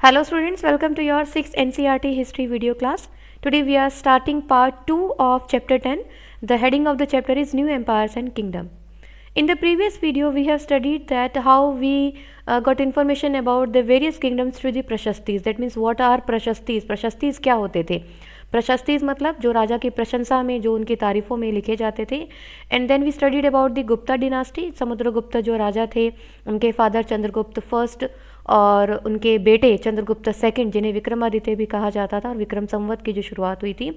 Hello students, welcome to your 6th NCERT history video class. Today we are starting part 2 of chapter 10. The heading of the chapter is New Empires and Kingdom. In the previous video we have studied that how we got information about the various kingdoms through the prashastis. That means what are prashastis? Prashastis क्या होते थे? प्रशस्तिज मतलब जो राजा की प्रशंसा में, जो उनकी तारीफ़ों में लिखे जाते थे. And then we studied about the Gupta dynasty. Samudragupta जो राजा थे, उनके फादर चंद्रगुप्त फर्स्ट और उनके बेटे चंद्रगुप्त सेकंड, जिन्हें विक्रमादित्य भी कहा जाता था, और विक्रम संवत की जो शुरुआत हुई थी.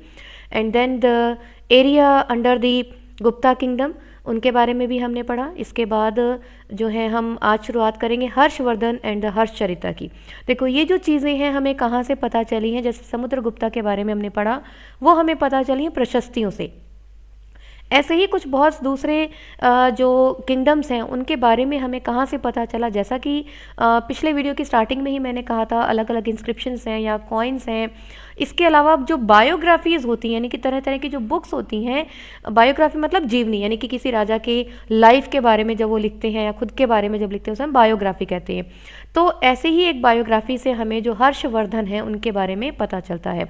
And then the area under the Gupta kingdom, उनके बारे में भी हमने पढ़ा. इसके बाद जो है हम आज शुरुआत करेंगे हर्षवर्धन एंड हर्षचरिता की. देखो ये जो चीज़ें हैं हमें कहाँ से पता चली हैं. जैसे समुद्रगुप्ता के बारे में हमने पढ़ा, वो हमें पता चली हैं प्रशस्तियों से. ऐसे ही कुछ बहुत दूसरे जो किंगडम्स हैं उनके बारे में हमें कहाँ से पता चला. जैसा कि पिछले वीडियो की स्टार्टिंग में ही मैंने कहा था, अलग अलग इंस्क्रिप्शंस हैं या कॉइन्स हैं. इसके अलावा जो बायोग्राफीज़ होती हैं, यानी कि तरह तरह की जो बुक्स होती हैं, बायोग्राफी मतलब जीवनी, यानी कि किसी राजा के लाइफ के बारे में जब वो लिखते हैं या खुद के बारे में जब लिखते हैं उसे हम बायोग्राफी कहते हैं. तो ऐसे ही एक बायोग्राफी से हमें जो हर्षवर्धन है उनके बारे में पता चलता है.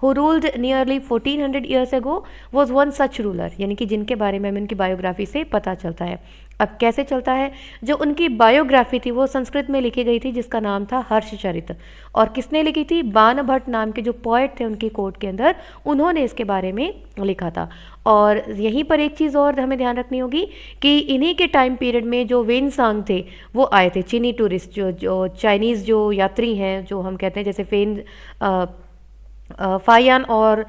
who ruled nearly 1400 years ago was one such ruler, यानी कि जिनके बारे में हमें उनकी बायोग्राफी से पता चलता है. अब कैसे चलता है? जो उनकी बायोग्राफी थी वो संस्कृत में लिखी गई थी, जिसका नाम था हर्षचरित. और किसने लिखी थी? बाण भट्ट नाम के जो पोएट थे उनकी कोर्ट के अंदर, उन्होंने इसके बारे में लिखा था. और यहीं पर एक चीज़ और हमें ध्यान रखनी होगी कि इन्हीं के टाइम पीरियड में जो वेनसांग थे वो आए थे. चीनी टूरिस्ट, जो चाइनीज़ जो यात्री हैं, जो हम कहते हैं, जैसे फायान और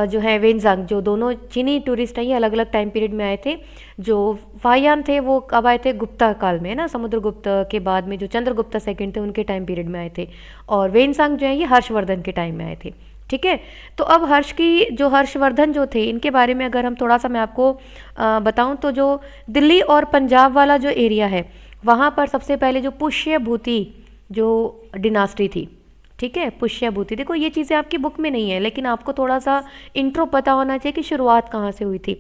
जो है वेनजांग, जो दोनों चीनी टूरिस्ट हैं, ये अलग अलग टाइम पीरियड में आए थे. जो फायान थे वो कब आए थे? गुप्ता काल में, ना, समुद्रगुप्त के बाद में जो चंद्रगुप्त सेकंड थे उनके टाइम पीरियड में आए थे. और वेनसांग जो है ये हर्षवर्धन के टाइम में आए थे. ठीक है. तो अब हर्षवर्धन जो थे, इनके बारे में अगर हम थोड़ा सा मैं आपको बताऊं तो जो दिल्ली और पंजाब वाला जो एरिया है, वहाँ पर सबसे पहले जो पुष्यभूति जो डिनास्टी थी, ठीक है, पुष्यभूति. देखो ये चीज़ें आपकी बुक में नहीं है, लेकिन आपको थोड़ा सा इंट्रो पता होना चाहिए कि शुरुआत कहाँ से हुई थी.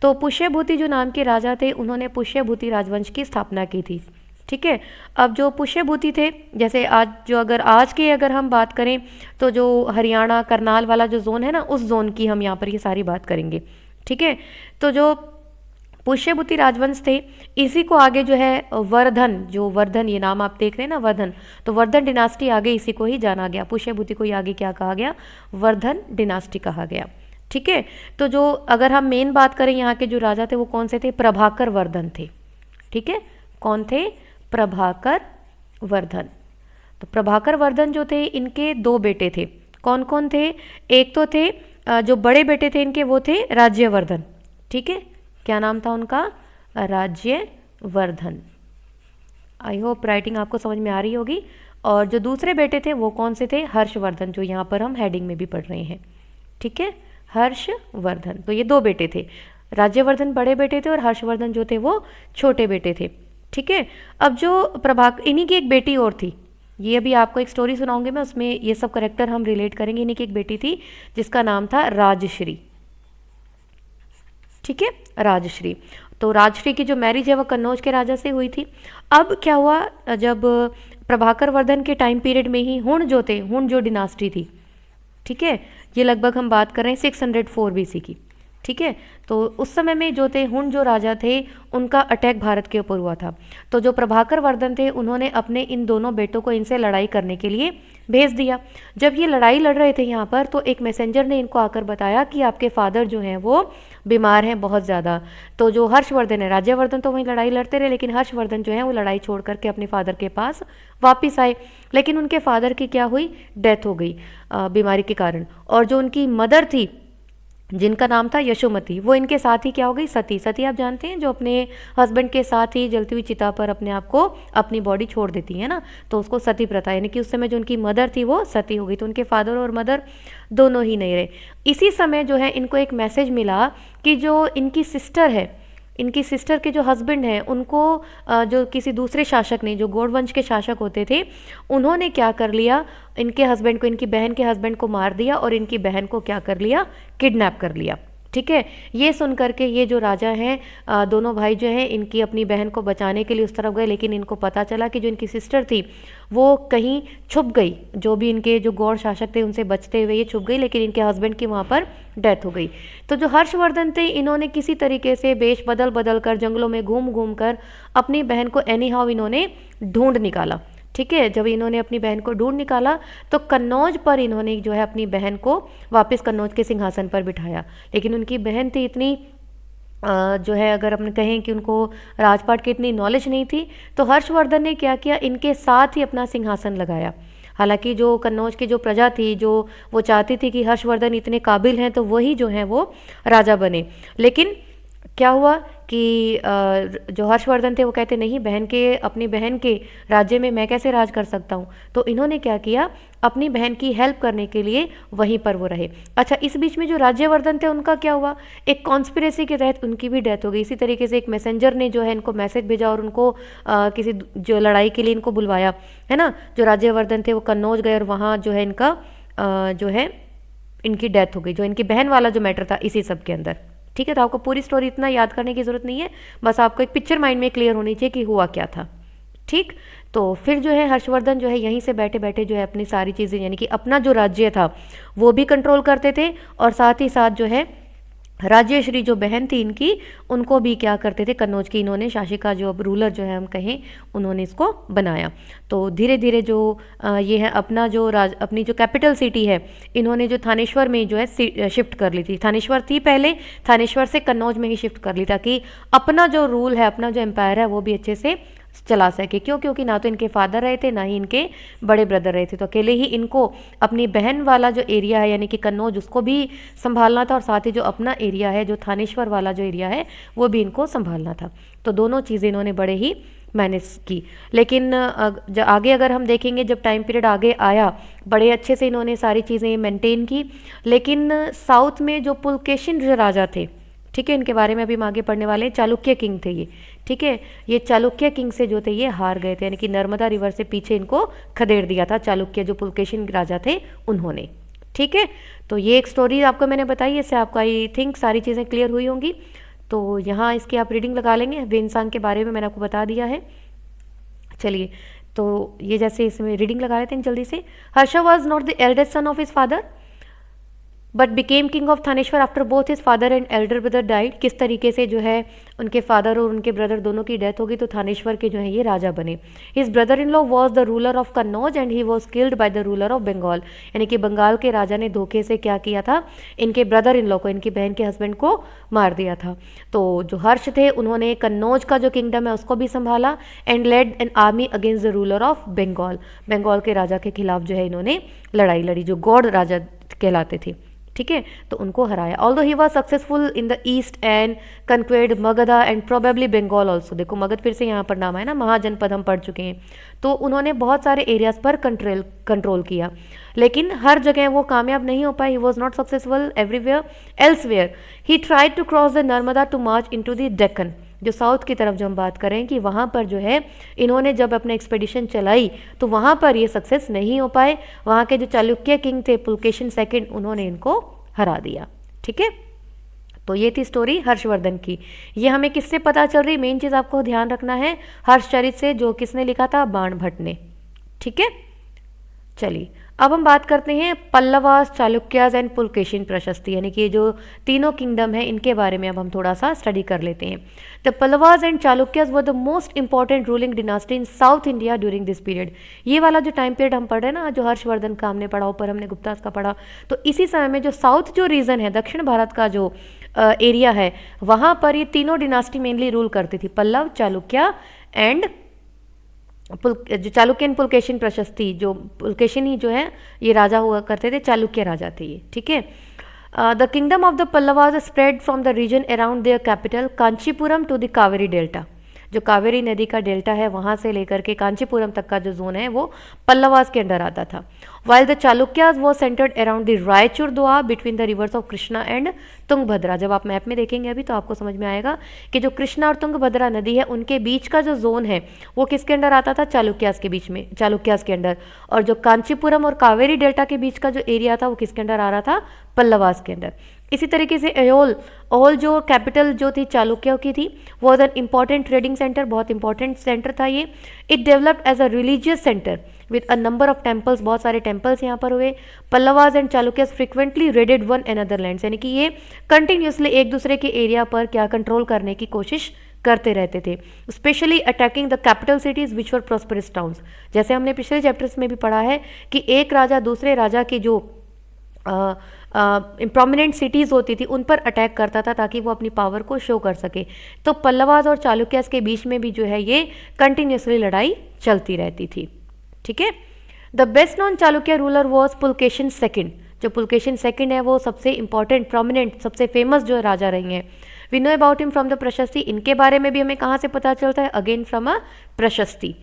तो पुष्यभूति जो नाम के राजा थे, उन्होंने पुष्यभूति राजवंश की स्थापना की थी. ठीक है. अब जो पुष्यभूति थे, जैसे अगर हम बात करें तो जो हरियाणा करनाल वाला जो जोन है ना, उस जोन की हम यहाँ पर ये सारी बात करेंगे. ठीक है. तो जो पुष्यभूति राजवंश थे, इसी को आगे जो है वर्धन, ये नाम आप देख रहे हैं ना, वर्धन, तो वर्धन डिनास्टी आगे इसी को ही जाना गया. पुष्यभूति को ही आगे क्या कहा गया? वर्धन डिनास्टी कहा गया. ठीक है. तो जो अगर हम मेन बात करें यहाँ के जो राजा थे वो कौन से थे? प्रभाकर वर्धन थे. ठीक है. कौन थे? प्रभाकर वर्धन. तो प्रभाकर वर्धन जो थे, इनके दो बेटे थे. कौन कौन थे? एक तो थे जो बड़े बेटे थे इनके, वो थे राज्यवर्धन. ठीक है. क्या नाम था उनका? राज्यवर्धन. आई होप राइटिंग आपको समझ में आ रही होगी. और जो दूसरे बेटे थे वो कौन से थे? हर्षवर्धन, जो यहाँ पर हम हेडिंग में भी पढ़ रहे हैं. ठीक है. हर्षवर्धन. तो ये दो बेटे थे. राज्यवर्धन बड़े बेटे थे और हर्षवर्धन जो थे वो छोटे बेटे थे. ठीक है. अब जो इन्हीं की एक बेटी और थी, ये अभी आपको एक स्टोरी सुनाऊंगी मैं, उसमें ये सब करेक्टर हम रिलेट करेंगे. इन्हीं की एक बेटी थी जिसका नाम था राजश्री. ठीक है. राजश्री. तो राजश्री की जो मैरिज है वो कन्नौज के राजा से हुई थी. अब क्या हुआ, जब प्रभाकर वर्धन के टाइम पीरियड में ही हुण जो डिनास्टी थी, ठीक है, ये लगभग हम बात कर रहे हैं 604 BC की. ठीक है. तो उस समय में जो थे हुण जो राजा थे, उनका अटैक भारत के ऊपर हुआ था. तो जो प्रभाकर वर्धन थे, उन्होंने अपने इन दोनों बेटों को इनसे लड़ाई करने के लिए भेज दिया. जब ये लड़ाई लड़ रहे थे यहाँ पर, तो एक मैसेंजर ने इनको आकर बताया कि आपके फादर जो हैं वो बीमार हैं बहुत ज़्यादा. तो जो हर्षवर्धन है, राज्यवर्धन तो वहीं लड़ाई लड़ते रहे, लेकिन हर्षवर्धन जो है वो लड़ाई छोड़ करके अपने फादर के पास वापिस आए. लेकिन उनके फादर की क्या हुई? डेथ हो गई बीमारी के कारण. और जो उनकी मदर थी, जिनका नाम था यशोमती, वो इनके साथ ही क्या हो गई? सती आप जानते हैं, जो अपने हस्बैंड के साथ ही जलती हुई चिता पर अपने आप को, अपनी बॉडी छोड़ देती है ना, तो उसको सती प्रथा, यानी कि उस समय जो उनकी मदर थी वो सती हो गई. तो उनके फादर और मदर दोनों ही नहीं रहे. इसी समय जो है इनको एक मैसेज मिला कि जो इनकी सिस्टर के जो हस्बैंड हैं, उनको जो किसी दूसरे शासक ने, जो गौड़ वंश के शासक होते थे, उन्होंने क्या कर लिया, इनके हस्बैंड को, इनकी बहन के हस्बैंड को मार दिया और इनकी बहन को क्या कर लिया? किडनैप कर लिया. ठीक है। ये सुन करके ये जो राजा हैं दोनों भाई जो हैं इनकी अपनी बहन को बचाने के लिए उस तरफ गए, लेकिन इनको पता चला कि जो इनकी सिस्टर थी वो कहीं छुप गई, जो भी इनके जो गौड़ शासक थे उनसे बचते हुए ये छुप गई, लेकिन इनके हस्बैंड की वहाँ पर डेथ हो गई। तो जो हर्षवर्धन थे इन्होंने किसी तरीके से वेश बदल बदल कर जंगलों में घूम घूम कर अपनी बहन को एनी हाउ इन्होंने ढूंढ निकाला। ठीक है। जब इन्होंने अपनी बहन को ढूंढ निकाला तो कन्नौज पर इन्होंने जो है अपनी बहन को वापस कन्नौज के सिंहासन पर बिठाया, लेकिन उनकी बहन थी इतनी जो है अगर अपन कहें कि उनको राजपाट की इतनी नॉलेज नहीं थी, तो हर्षवर्धन ने क्या किया, इनके साथ ही अपना सिंहासन लगाया। हालांकि जो कन्नौज की जो प्रजा थी जो वो चाहती थी कि हर्षवर्धन इतने काबिल हैं तो वही जो हैं वो राजा बने, लेकिन क्या हुआ कि जो हर्षवर्धन थे वो कहते नहीं, अपनी बहन के राज्य में मैं कैसे राज कर सकता हूँ। तो इन्होंने क्या किया, अपनी बहन की हेल्प करने के लिए वहीं पर वो रहे। अच्छा, इस बीच में जो राज्यवर्धन थे उनका क्या हुआ, एक कॉन्स्पिरेसी के तहत उनकी भी डेथ हो गई। इसी तरीके से एक मैसेंजर ने जो है इनको मैसेज भेजा और उनको किसी जो लड़ाई के लिए इनको बुलवाया, है ना। जो राज्यवर्धन थे वो कन्नौज गए और वहाँ जो है इनका जो है इनकी डेथ हो गई, जो इनकी बहन वाला जो मैटर था इसी सब के अंदर। ठीक है। तो आपको पूरी स्टोरी इतना याद करने की ज़रूरत नहीं है, बस आपको एक पिक्चर माइंड में क्लियर होनी चाहिए कि हुआ क्या था। ठीक। तो फिर जो है हर्षवर्धन जो है यहीं से बैठे बैठे जो है अपनी सारी चीज़ें यानी कि अपना जो राज्य था वो भी कंट्रोल करते थे, और साथ ही साथ जो है राज्यश्री जो बहन थी इनकी उनको भी क्या करते थे, कन्नौज की इन्होंने शासिका जो अब रूलर जो है हम कहें उन्होंने इसको बनाया। तो धीरे धीरे जो ये है अपना जो अपनी जो कैपिटल सिटी है इन्होंने जो थानेश्वर में जो है शिफ्ट कर ली थी। थानेश्वर थी पहले, थानेश्वर से कन्नौज में ही शिफ्ट कर ली ताकि अपना जो रूल है, अपना जो एम्पायर है वो भी अच्छे से चला सके। क्यों? क्योंकि ना तो इनके फादर रहे थे ना ही इनके बड़े ब्रदर रहे थे, तो अकेले ही इनको अपनी बहन वाला जो एरिया है यानी कि कन्नौज उसको भी संभालना था, और साथ ही जो अपना एरिया है जो थानेश्वर वाला जो एरिया है वो भी इनको संभालना था। तो दोनों चीज़ें इन्होंने बड़े ही मैनेज की। लेकिन आगे अगर हम देखेंगे, जब टाइम पीरियड आगे आया बड़े अच्छे से इन्होंने सारी चीज़ें मेंटेन की, लेकिन साउथ में जो पुलकेशिन जो राजा थे, ठीक है, इनके बारे में अभी हम आगे पढ़ने वाले हैं, चालुक्य किंग थे ये। ठीक है। ये चालुक्य किंग से जो थे ये हार गए थे, यानी कि नर्मदा रिवर से पीछे इनको खदेड़ दिया था चालुक्य जो पुलकेशिन राजा थे उन्होंने। ठीक है। तो ये एक स्टोरी आपको मैंने बताई, इससे आपको आई थिंक सारी चीज़ें क्लियर हुई होंगी। तो यहाँ इसकी आप रीडिंग लगा लेंगे। वेनसांग के बारे में मैंने आपको बता दिया है। चलिए, तो ये जैसे इसमें रीडिंग लगा लेते हैं जल्दी से। Harsha was not the eldest son of his father but became king of Thaneshwar after both his father and Elder brother died. किस तरीके से जो है उनके फादर और उनके ब्रदर दोनों की डेथ होगी तो थानेश्वर के जो है ये राजा बने। His brother in law was the ruler of Kannauj and he was killed by the ruler of Bengal. यानी कि बंगाल के राजा ने धोखे से क्या किया था, इनके ब्रदर इन लॉ को, इनकी बहन के हस्बैंड को मार दिया था। तो जो हर्ष थे उन्होंने कन्नौज का जो किंगडम है उसको भी संभाला and led an army against the ruler of Bengal. Bengal के राजा के खिलाफ जो है इन्होंने लड़ाई लड़ी, जो गौड़ राजा कहलाते थे। ठीक है। तो उनको हराया। Although he was successful in the east and conquered Magadha and probably Bengal also. देखो मगध फिर से यहाँ पर नाम है ना, महाजनपद हम पढ़ चुके हैं। तो उन्होंने बहुत सारे एरियाज पर कंट्रोल किया, लेकिन हर जगह वो कामयाब नहीं हो पाए। He was not successful everywhere elsewhere. He tried to cross the Narmada to march into the Deccan. जो साउथ की तरफ जो हम बात करें कि वहाँ पर जो है इन्होंने जब अपना एक्सपेडिशन चलाई तो वहाँ पर ये सक्सेस नहीं हो पाए। वहाँ के जो चालुक्य किंग थे पुलकेशिन सेकंड, उन्होंने इनको हरा दिया। ठीक है। तो ये थी स्टोरी हर्षवर्धन की। ये हमें किससे पता चल रही, मेन चीज़ आपको ध्यान रखना है, हर्षचरित से, जो किसने लिखा था, बाणभट्ट ने। ठीक है। चलिए अब हम बात करते हैं पल्लवास, चालुक्यास एंड पुलकेशिन प्रशस्ति, यानी कि ये जो तीनों किंगडम है इनके बारे में अब हम थोड़ा सा स्टडी कर लेते हैं। The Pallavas and Chalukyas were the most important ruling dynasty in south India during this period. ये वाला जो टाइम पीरियड हम पढ़ रहे हैं ना, जो हर्षवर्धन का हमने पढ़ा, ऊपर हमने गुप्तास का पढ़ा, तो इसी समय में जो साउथ जो रीजन है, दक्षिण भारत का जो एरिया है, वहाँ पर ये तीनों डिनास्टी मेनली रूल करती थी, पल्लव, चालुक्य एंड जो चालुक्यन पुलकेशिन प्रशस्ति। जो पुलकेशिन ही जो है ये राजा हुआ करते थे, चालुक्य राजा थे ये। ठीक है। The kingdom of the Pallavas spread from the region around their capital Kanchipuram to the Kaveri delta. जो कावेरी नदी का डेल्टा है वहाँ से लेकर के कांचीपुरम तक का जो जोन है वो पल्लवास के अंडर आता था। while the Chalukyas was centered around the Raichur Doab between the rivers of Krishna and Tungabhadra. जब आप मैप में देखेंगे अभी तो आपको समझ में आएगा कि जो कृष्णा और तुंगभद्रा नदी है उनके बीच का जो जोन है वो किसके अंडर आता था, चालुक्यास के बीच में, चालुक्यास के अंडर। और जो कांचीपुरम और कावेरी डेल्टा के बीच का जो एरिया था वो किसके अंडर आ रहा था, पल्लवास के अंदर। इसी तरीके से अहोल जो कैपिटल जो थी चालुक्यों की थी, was an important trading centre, बहुत इंपॉर्टेंट सेंटर था ये। It developed as a religious centre with a number of temples, बहुत सारे टेम्पल्स यहाँ पर हुए। Pallavas and Chalukyas frequently raided one another lands, यानी कि ये कंटिन्यूसली एक दूसरे के एरिया पर क्या कंट्रोल करने की कोशिश करते रहते थे, specially attacking the capital cities which were prosperous towns. जैसे हमने पिछले चैप्टर्स में भी पढ़ा है कि एक राजा दूसरे राजा की जो प्रोमिनेंट सिटीज़ होती थी उन पर अटैक करता था ताकि वो अपनी पावर को शो कर सके। तो पल्लवास और चालुक्यास के बीच में भी जो है ये कंटिन्यूसली लड़ाई चलती रहती थी। ठीक है। The best known Chalukya ruler was Pulakeshin second. जो पुलकेशिन सेकंड है वो सबसे इंपॉर्टेंट, प्रोमिनेंट, सबसे फेमस जो राजा रही हैं। We know about him from the prashasti. इनके बारे में भी हमें कहाँ से पता चलता है, again from a prashasti.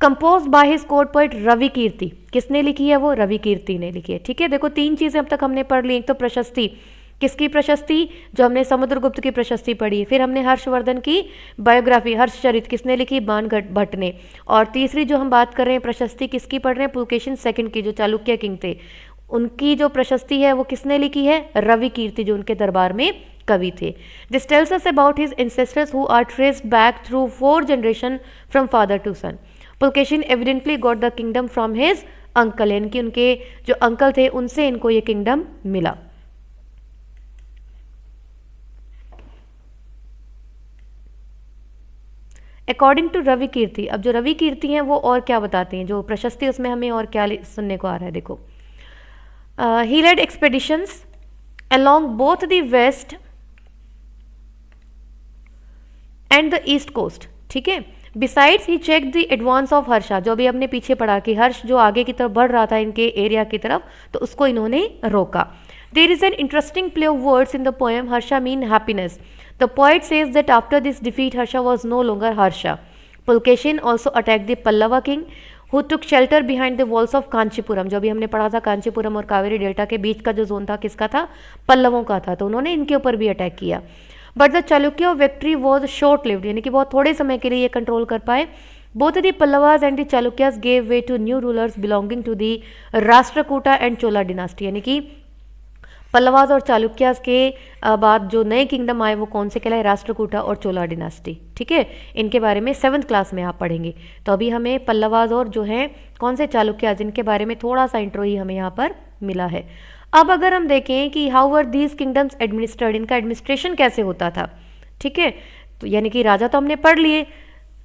Composed by his court poet Ravi Kirti. किसने लिखी है, वो रवि कीर्ति ने लिखी है। ठीक है, देखो तीन चीजें अब तक हमने पढ़ ली। एक तो प्रशस्ति, किसकी प्रशस्ति, जो हमने समुद्रगुप्त की प्रशस्ति पढ़ी। फिर हमने हर्षवर्धन की बायोग्राफी, हर्षचरित किसने लिखी, बाण भट्ट ने। और तीसरी जो हम बात कर रहे हैं प्रशस्ति किसकी पढ़ रहे हैं, पुलकेशिन सेकंड की, जो चालुक्य किंग थे, उनकी जो प्रशस्ति है वो किसने लिखी है, रवि कीर्ति, जो उनके दरबार में कवि थे। This tells us about his ancestors who are traced back through 4 generation from father to son. Pulakeshin evidently got the kingdom from his uncle, यानी कि उनके जो अंकल थे उनसे इनको ये किंगडम मिला। अकॉर्डिंग टू रवि कीर्ति, अब जो रवि कीर्ति हैं वो और क्या बताते हैं, जो प्रशस्ति उसमें हमें और क्या सुनने को आ रहा है, देखो। He led expeditions along both the west and the east coast। ठीक है। Besides he checked the advance of Harsha, जो भी हमने पीछे पढ़ा कि हर्ष जो आगे की तरफ बढ़ रहा था इनके एरिया की तरफ, तो उसको इन्होंने रोका। There is an interesting play of words in the poem Harsha mean happiness. The poet says that after this defeat Harsha was no longer Harsha. Pulkeshin also attacked the Pallava king who took shelter behind the walls of Kanchipuram. जो भी हमने पढ़ा था कांचीपुरम और Kaveri delta के बीच का जो zone था किसका था, पल्लवों का था, तो उन्होंने इनके ऊपर भी अटैक किया। But the Chalukya victory was short lived, यानी कि बहुत थोड़े समय के लिए ये कंट्रोल कर पाए। Both the Pallavas and the Chalukyas gave way to new rulers belonging to the Rashtrakuta and Chola dynasty, यानी कि पल्लवास और चालुक्यास के बाद जो नए किंगडम आए वो कौन से कहलाए, राष्ट्रकूटा और चोला डिनास्टी। ठीक है, इनके बारे में 7th क्लास में आप पढ़ेंगे। तो अभी हमें पल्लवास और जो है कौन से चालुक्यास, इनके बारे में थोड़ा सा इंट्रो ही हमें यहाँ पर मिला है। अब अगर हम देखें कि how were these kingdoms administered, इनका एडमिनिस्ट्रेशन कैसे होता था। ठीक है, तो यानी कि राजा तो हमने पढ़ लिए,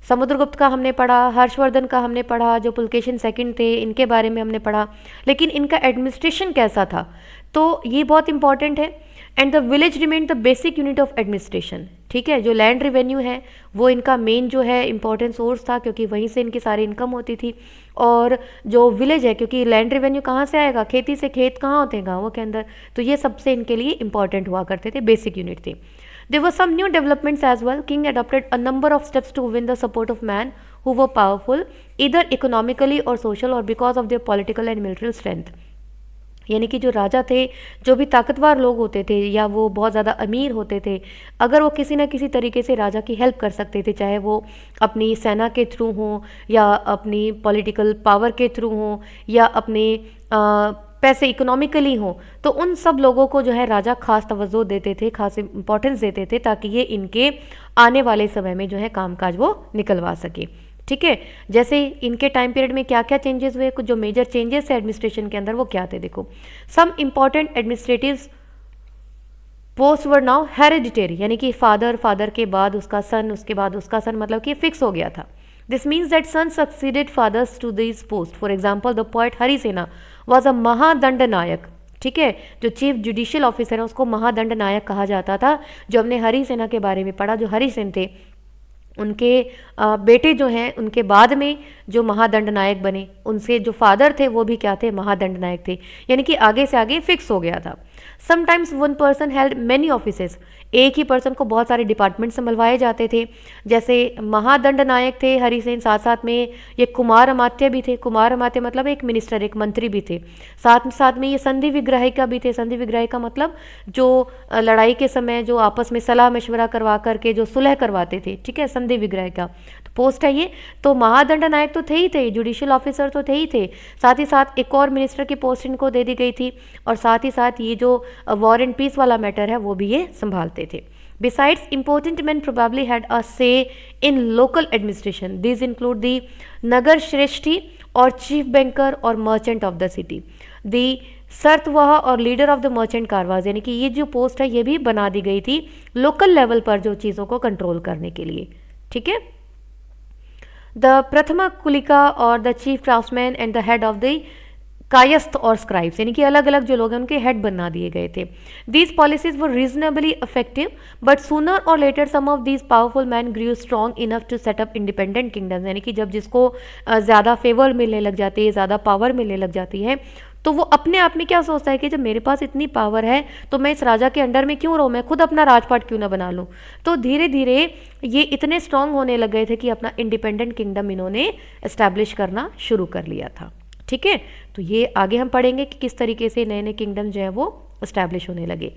समुद्रगुप्त का हमने पढ़ा, हर्षवर्धन का हमने पढ़ा, जो पुलकेशिन सेकंड थे इनके बारे में हमने पढ़ा, लेकिन इनका एडमिनिस्ट्रेशन कैसा था, तो ये बहुत इंपॉर्टेंट है। And the village remain the basic unit of administration. ठीक है, जो लैंड रेवेन्यू है वो इनका मेन जो है इंपॉर्टेंट सोर्स था, क्योंकि वहीं से इनकी सारी इनकम होती थी। और जो विलेज है, क्योंकि लैंड रेवेन्यू कहाँ से आएगा, खेती से, खेत कहाँ होते हैं, गाँवों के अंदर, तो ये सबसे इनके लिए इंपॉर्टेंट हुआ करते थे, बेसिक यूनिट थे। There were some new developments as well. King adopted a number of steps to win the support of man who were powerful, either economically or social or because of their political and military strength. यानी कि जो राजा थे, जो भी ताकतवर लोग होते थे या वो बहुत ज़्यादा अमीर होते थे, अगर वो किसी न किसी तरीके से राजा की हेल्प कर सकते थे, चाहे वो अपनी सेना के थ्रू हो या अपनी पॉलिटिकल पावर के थ्रू हो या अपने पैसे इकोनॉमिकली हो, तो उन सब लोगों को जो है राजा खास तवज्जो देते थे, खास इंपॉर्टेंस देते थे, ताकि ये इनके आने वाले समय में जो है कामकाज वो निकलवा सके। ठीक है, जैसे इनके टाइम पीरियड में क्या क्या चेंजेस हुए, कुछ जो मेजर चेंजेस है एडमिनिस्ट्रेशन के अंदर वो क्या थे, देखो। Some important administrative post were now hereditary, यानी कि फादर के बाद उसका सन, उसके बाद उसका सन, मतलब कि फिक्स हो गया था। This means that sons succeeded fathers to these posts. For example, the poet Harisena was a महादंड नायक। ठीक है, जो चीफ जुडिशियल ऑफिसर है उसको महादंड नायक कहा जाता था। जो हमने हरिसेना के बारे में पढ़ा, जो हरिसेन थे उनके बेटे जो हैं उनके बाद में जो महादंड नायक बने, उनसे जो फादर थे वो भी क्या थे, महादंड नायक थे, यानी कि आगे से आगे फिक्स हो गया था। Sometimes one person held many offices एक ही पर्सन को बहुत सारे डिपार्टमेंट संभलवाए जाते थे। जैसे महादंड नायक थे हरि सेन, साथ साथ में ये कुमार अमात्य भी थे। कुमार अमात्य मतलब एक मिनिस्टर, एक मंत्री भी थे। साथ साथ में ये संधि विग्रहिका भी थे। संधि विग्रहिका मतलब जो लड़ाई के समय जो आपस में सलाह मशवरा करवा करके जो सुलह करवाते थे, ठीक है, संधि विग्रहिका तो पोस्ट है ये। तो महादंड नायक तो थे ही थे, जुडिशियल ऑफिसर तो थे ही थे, साथ ही साथ एक और मिनिस्टर की पोस्ट इनको दे दी गई थी, और साथ ही साथ ये जो वॉर एंड पीस वाला मैटर है वो भी ये संभालते थे। Besides, important men probably had a say in local administration. These include the Nagar Shreshti और चीफ बैंकर और मर्चेंट ऑफ द सिटी, दी सर्तवाह और लीडर ऑफ द मर्चेंट कारवाज, यानी कि ये जो पोस्ट है ये भी बना दी गई थी लोकल लेवल पर जो चीज़ों को कंट्रोल करने के लिए, ठीक है। द प्रथमा कुलिका और the chief craftsman and the head of the Kayastha और स्क्राइब्स, यानी कि अलग अलग जो लोग हैं उनके हेड बना दिए गए थे। These policies were reasonably effective, but sooner or later some of these powerful man grew strong enough to set up independent kingdoms, यानी कि जब जिसको ज़्यादा फेवर मिलने लग जाती है, ज़्यादा पावर मिलने लग जाती है, तो वो अपने आप में क्या सोचता है कि जब मेरे पास इतनी पावर है तो मैं इस राजा के अंडर में क्यों रहूँ, मैं खुद अपना राजपाट क्यों ना बना लूँ। तो धीरे धीरे ये इतने स्ट्रांग होने लग गए थे कि अपना इंडिपेंडेंट किंगडम इन्होंने एस्टैब्लिश करना शुरू कर लिया था, ठीक है। तो ये आगे हम पढ़ेंगे कि किस तरीके से नए नए किंगडम जो है वो एस्टैब्लिश होने लगे।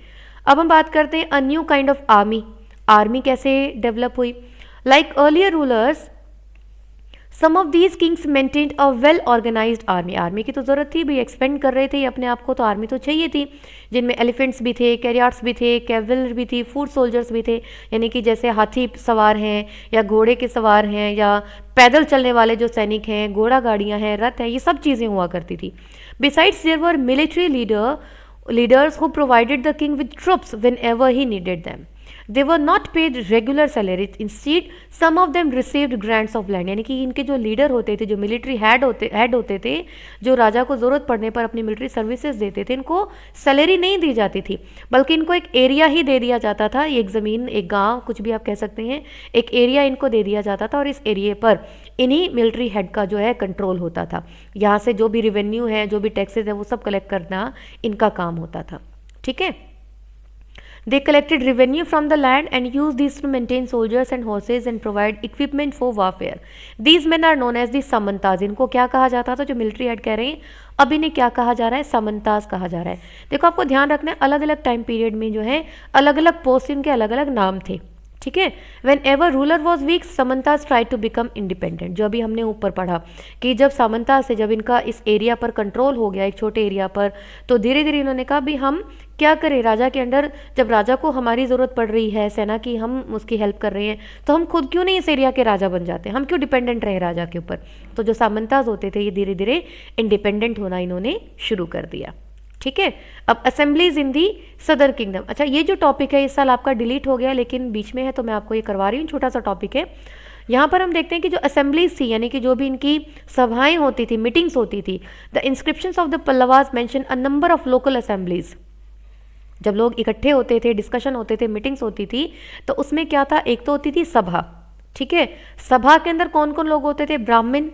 अब हम बात करते हैं a new kind of army. Army कैसे डेवलप हुई। Like earlier rulers, some of these kings maintained a well organised army. Army की तो ज़रूरत थी, भाई एक्सपेंड कर रहे थे अपने आप को, तो आर्मी तो चाहिए थी, जिनमें एलिफेंट्स भी थे, कैरियर्स भी थे, कैवलरी भी थी, फूट सोल्जर्स भी थे, यानी कि जैसे हाथी सवार हैं या घोड़े के सवार हैं या पैदल चलने वाले जो सैनिक हैं, घोड़ा गाड़ियाँ हैं, रथ हैं, ये सब चीज़ें हुआ करती थी। Besides there were military leaders who provided the king with troops whenever he needed them. They were not paid regular salaries. Instead, some of them received grants of land. यानी कि इनके जो लीडर होते थे, जो military head होते थे, जो राजा को ज़रूरत पड़ने पर अपनी मिलिट्री सर्विसेज देते थे, इनको सैलरी नहीं दी जाती थी, बल्कि इनको एक एरिया ही दे दिया जाता था, एक ज़मीन, एक गांव, कुछ भी आप कह सकते हैं, एक एरिया इनको दे दिया जाता था, और इस एरिया पर इन्हीं मिलिट्री हेड का जो है कंट्रोल होता था। यहाँ से जो भी रिवेन्यू है, जो भी टैक्सेस है, वो सब कलेक्ट करना इनका काम होता था, ठीक है। They collected revenue from the land and used these to maintain soldiers and horses and provide equipment for warfare. These men are known as the samantas. इनको क्या कहा जाता था, जो मिलिट्री हेड कह रहे हैं, अब इन्हें क्या कहा जा रहा है, सामंतास कहा जा रहा है। देखो आपको ध्यान रखना है, अलग अलग टाइम पीरियड में जो है अलग अलग पोस्ट, इनके अलग अलग नाम थे, ठीक है। Whenever ruler was weak, samantas try to become independent. जो अभी हमने ऊपर पढ़ा कि जब सामंतास से जब इनका इस एरिया पर कंट्रोल हो गया, एक छोटे एरिया पर, तो धीरे धीरे इन्होंने कहा भी हम क्या करें, राजा के अंडर जब राजा को हमारी ज़रूरत पड़ रही है, सेना की, हम उसकी हेल्प कर रहे हैं, तो हम खुद क्यों नहीं इस एरिया के राजा बन जाते, हम क्यों डिपेंडेंट रहे राजा के ऊपर। तो जो सामंतास होते थे ये धीरे धीरे इंडिपेंडेंट होना इन्होंने शुरू कर दिया, ठीक है। अब असेंबलीज इन दी सदर किंगडम। अच्छा, ये जो टॉपिक है इस साल आपका डिलीट हो गया, लेकिन बीच में है तो मैं आपको ये करवा रही हूँ, छोटा सा टॉपिक है। यहाँ पर हम देखते हैं कि जो असेंबलीज थी, यानी कि जो भी इनकी सभाएं होती थी, मीटिंग्स होती थी, the inscriptions of the Pallavas mention a number of local assemblies. जब लोग इकट्ठे होते थे, डिस्कशन होते थे, मीटिंग्स होती थी, तो उसमें क्या था, एक तो होती थी सभा, ठीक है। सभा के अंदर कौन कौन लोग होते थे, ब्राह्मण,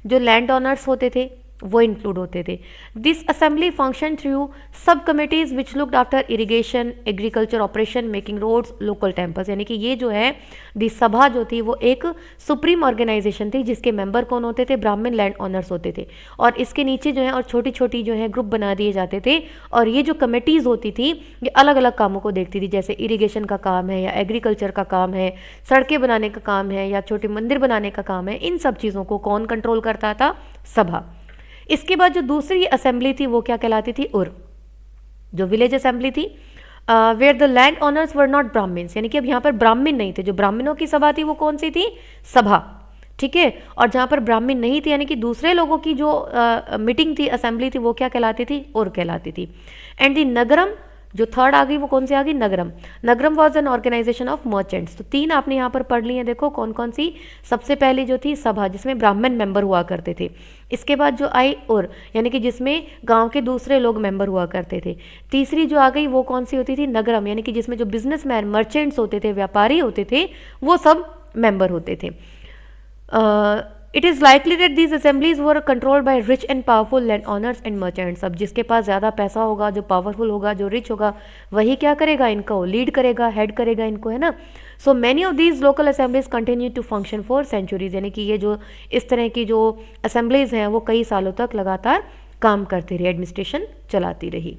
जो लैंड ओनर्स होते थे वो इंक्लूड होते थे। This assembly function through subcommittees which looked after irrigation, agriculture operation, making roads, local temples, यानी कि ये जो है दी सभा जो थी वो एक सुप्रीम ऑर्गेनाइजेशन थी, जिसके मेंबर कौन होते थे, ब्राह्मण लैंड ऑनर्स होते थे, और इसके नीचे जो है और छोटी छोटी जो है ग्रुप बना दिए जाते थे, और ये जो कमेटीज़ होती थी ये अलग अलग कामों को देखती थी, जैसे इरिगेशन का काम है या एग्रीकल्चर का काम है, सड़कें बनाने का काम है या छोटे मंदिर बनाने का काम है, इन सब चीज़ों को कौन कंट्रोल करता था, सभा। इसके बाद जो दूसरी असेंबली थी वो क्या कहलाती थी, उर, जो विलेज असेंबली थी, where the landowners were not Brahmins, यानी कि अब यहाँ पर ब्राह्मण नहीं थे, जो ब्राह्मणों की सभा थी वो कौन सी थी, सभा, ठीक है। और जहाँ पर ब्राह्मण नहीं थे, यानी कि दूसरे लोगों की जो मीटिंग थी, असेंबली थी, वो क्या कहलाती थी, उर कहलाती थी। एंड दी नगरम, जो थर्ड आ गई वो कौन सी आ गई, nagaram. Nagaram was an organisation of merchants. तो तीन आपने यहाँ पर पढ़ ली हैं, देखो कौन कौन सी। सबसे पहले जो थी सभा, जिसमें ब्राह्मण मेंबर हुआ करते थे। इसके बाद जो आई उर, यानी कि जिसमें गांव के दूसरे लोग मेंबर हुआ करते थे। तीसरी जो आ गई वो कौन सी होती थी, नगरम, यानी कि जिसमें जो बिजनेसमैन, मर्चेंट्स होते थे, व्यापारी होते थे, वो सब मेंबर होते थे। It is likely that these assemblies were controlled by rich and powerful land owners and merchants. अब जिसके पास ज़्यादा पैसा होगा, जो पावरफुल होगा, जो रिच होगा, वही क्या करेगा, इनको लीड करेगा, हेड करेगा इनको, है ना। So many of these local assemblies continue to function for centuries, यानी कि ये जो इस तरह की जो असेंबलीज हैं वो कई सालों तक लगातार काम करती रही, एडमिनिस्ट्रेशन चलाती रही।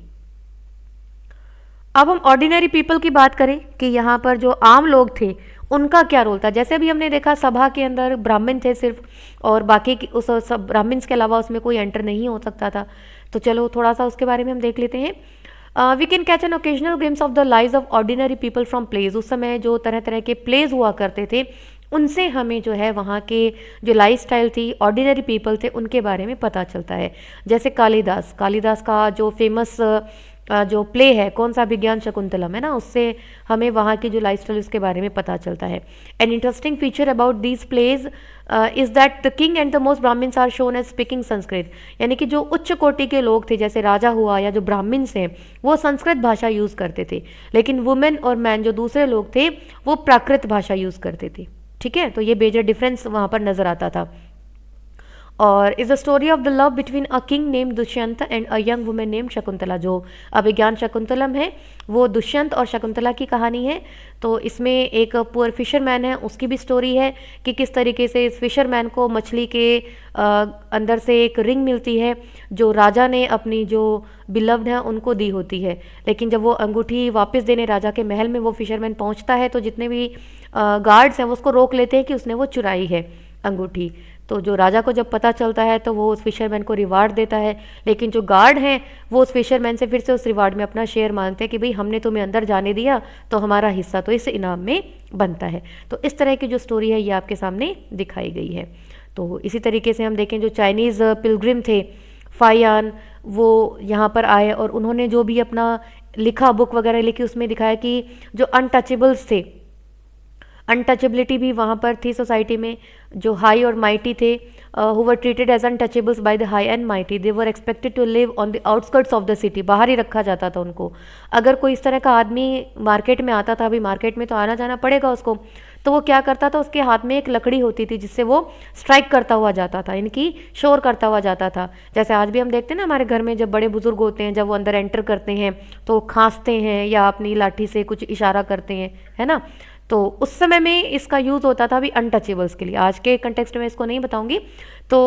अब हम ऑर्डिनरी पीपल की बात करें कि यहाँ पर जो आम लोग थे उनका क्या रोल था। जैसे अभी हमने देखा सभा के अंदर ब्राह्मण थे सिर्फ, और बाकी उस सब ब्राह्मण्स के अलावा उसमें कोई एंटर नहीं हो सकता था। तो चलो थोड़ा सा उसके बारे में हम देख लेते हैं। We can catch an occasional glimpse of the lives of ordinary people from plays. उस समय जो तरह तरह के प्लेज हुआ करते थे उनसे हमें जो है वहाँ के जो लाइफस्टाइल थी, ऑर्डिनरी पीपल थे, उनके बारे में पता चलता है। जैसे कालिदास का जो फेमस जो प्ले है, कौन सा, विज्ञान शकुंतलम, है ना, उससे हमें वहाँ की जो लाइफस्टाइल उसके बारे में पता चलता है। An interesting feature about these plays is that the king and the most Brahmins are shown as speaking Sanskrit, यानी कि जो उच्च कोटि के लोग थे, जैसे राजा हुआ या जो ब्राह्मण्स हैं, वो संस्कृत भाषा यूज़ करते थे, लेकिन वुमेन और मैन जो दूसरे लोग थे वो प्राकृत भाषा यूज़ करते थे। ठीक है, तो ये मेजर डिफरेंस वहाँ पर नज़र आता था। और is the story of the love between a king name Dushyant and a young women name Shakuntala. जो अभिज्ञान शकुंतलम है वो दुष्यंत और शकुंतला की कहानी है। तो इसमें एक पुअर फिशरमैन है, उसकी भी स्टोरी है कि किस तरीके से इस फिशरमैन को मछली के अंदर से एक रिंग मिलती है जो राजा ने अपनी जो बिलव्ड है उनको दी होती है, लेकिन जब वो अंगूठी वापस देने राजा के महल में वो फिशरमैन पहुंचता है तो जितने भी गार्ड्स हैं वो उसको रोक लेते हैं कि उसने वो चुराई है अंगूठी। तो जो राजा को जब पता चलता है तो वो उस फिशरमैन को रिवार्ड देता है, लेकिन जो गार्ड हैं वो उस फिशरमैन से फिर से उस रिवार्ड में अपना शेयर मांगते हैं कि भाई हमने तुम्हें अंदर जाने दिया तो हमारा हिस्सा तो इस इनाम में बनता है। तो इस तरह की जो स्टोरी है ये आपके सामने दिखाई गई है। तो इसी तरीके से हम देखें जो चाइनीज़ पिलग्रिम थे फायान, वो यहाँ पर आए और उन्होंने जो भी अपना लिखा, बुक वगैरह लिखी, उसमें दिखाया कि जो अनटचेबल्स थे, अनटचेबिलिटी भी वहाँ पर थी सोसाइटी में। जो हाई और माइटी थे who were treated as untouchables by the high and mighty, they were expected to live on the outskirts of the city, बाहर ही रखा जाता था उनको। अगर कोई इस तरह का आदमी मार्केट में आता था, अभी मार्केट में तो आना जाना पड़ेगा उसको, तो वो क्या करता था, उसके हाथ में एक लकड़ी होती थी जिससे वो स्ट्राइक करता हुआ जाता था, इनकी शोर करता हुआ जाता था। जैसे आज भी हम देखते हैं ना हमारे घर में जब बड़े बुजुर्ग होते हैं, जब वो अंदर एंटर करते हैं तो खांसते हैं या अपनी लाठी से कुछ इशारा करते हैं, है ना। तो उस समय में इसका यूज़ होता था भी अनटचेबल्स के लिए। आज के कंटेक्स्ट में इसको नहीं बताऊंगी। तो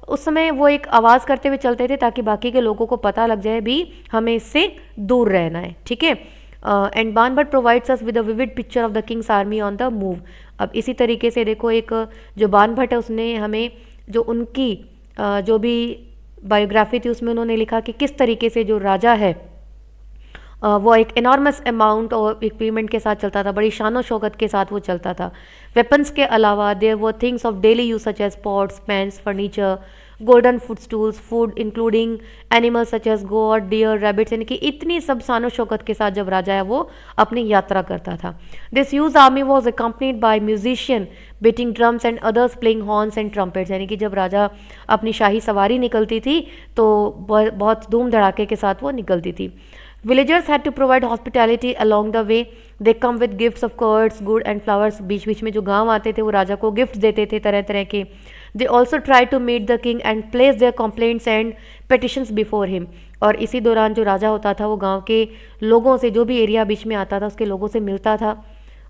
उस समय वो एक आवाज़ करते हुए चलते थे ताकि बाकी के लोगों को पता लग जाए भी हमें इससे दूर रहना है। ठीक है। And Banabhatta provides us with a vivid picture of the king's army on the move. अब इसी तरीके से देखो, एक जो बानभट्ट है उसने हमें जो उनकी जो भी बायोग्राफी थी उसमें उन्होंने लिखा कि किस तरीके से जो राजा है वो एक इनॉर्मस अमाउंट और इक्विपमेंट के साथ चलता था, बड़ी शान और शौकत के साथ वो चलता था। वेपन्स के अलावा there were things of daily use such as pots, pans, furniture, golden food stools, food including animals such as goat, deer, rabbits, यानी कि इतनी सब शान और शौकत के साथ जब राजा है वो अपनी यात्रा करता था। This huge army was accompanied by musician beating drums and others playing horns and trumpets, यानी कि जब राजा अपनी शाही सवारी निकलती थी तो बहुत धूम धड़ाके के साथ वो निकलती थी। Villagers had to provide hospitality along the way. They come with gifts of curds, good and flowers. बीच बीच में जो गांव आते थे वो राजा को गिफ्ट देते थे तरह तरह के। They also tried to meet the king and place their complaints and petitions before him. और इसी दौरान जो राजा होता था वो गांव के लोगों से, जो भी एरिया बीच में आता था उसके लोगों से मिलता था,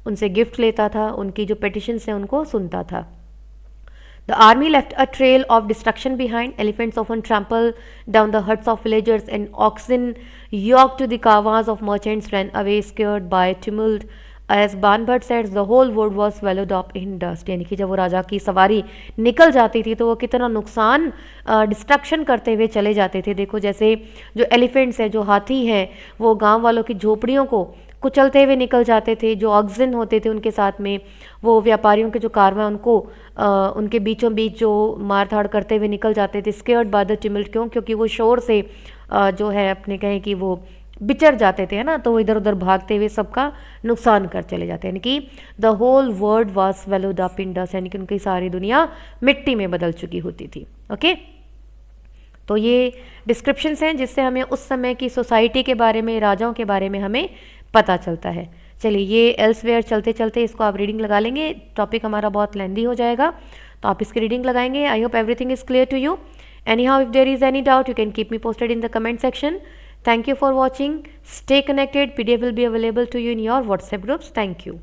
उनसे गिफ्ट लेता था, उनकी जो petitions हैं उनको सुनता था। The army left a trail of destruction behind. Elephants often trample down the huts of villagers and oxen yoked to the caravans of merchants ran away scared by tumult. As Banbhat said, the whole world was swallowed up in dust. यानी कि जब वो राजा की सवारी निकल जाती थी तो वो कितना नुकसान डिस्ट्रक्शन करते हुए चले जाते थे। देखो जैसे जो एलिफेंट्स हैं, जो हाथी हैं, वो गांव वालों की झोपड़ियों को कुचलते हुए निकल जाते थे। जो ऑक्सिन होते थे उनके साथ में वो व्यापारियों के जो कारवां उनको उनके बीचों बीच जो मार धाड़ करते हुए निकल जाते थे। स्केयर्ड बाय द टिमल्ट, क्यों? क्योंकि वो शोर से जो है अपने कहें कि वो बिचर जाते थे, है ना, तो वो इधर उधर भागते हुए सबका नुकसान कर चले जाते हैं। यानी कि the whole world was swallowed up in dust, यानी कि उनकी सारी दुनिया मिट्टी में बदल चुकी होती थी। ओके, तो ये डिस्क्रिप्शंस हैं जिससे हमें उस समय की सोसाइटी के बारे में, राजाओं के बारे में हमें पता चलता है। चलिए ये एल्सवेयर चलते चलते इसको आप रीडिंग लगा लेंगे, टॉपिक हमारा बहुत लेंदी हो जाएगा। तो आप इसकी रीडिंग लगाएंगे. I hope everything is clear to you. Anyhow, if there is any doubt, you can keep me posted in the comment section. Thank you for watching. Stay connected. PDF will be available to you in your WhatsApp groups. Thank you.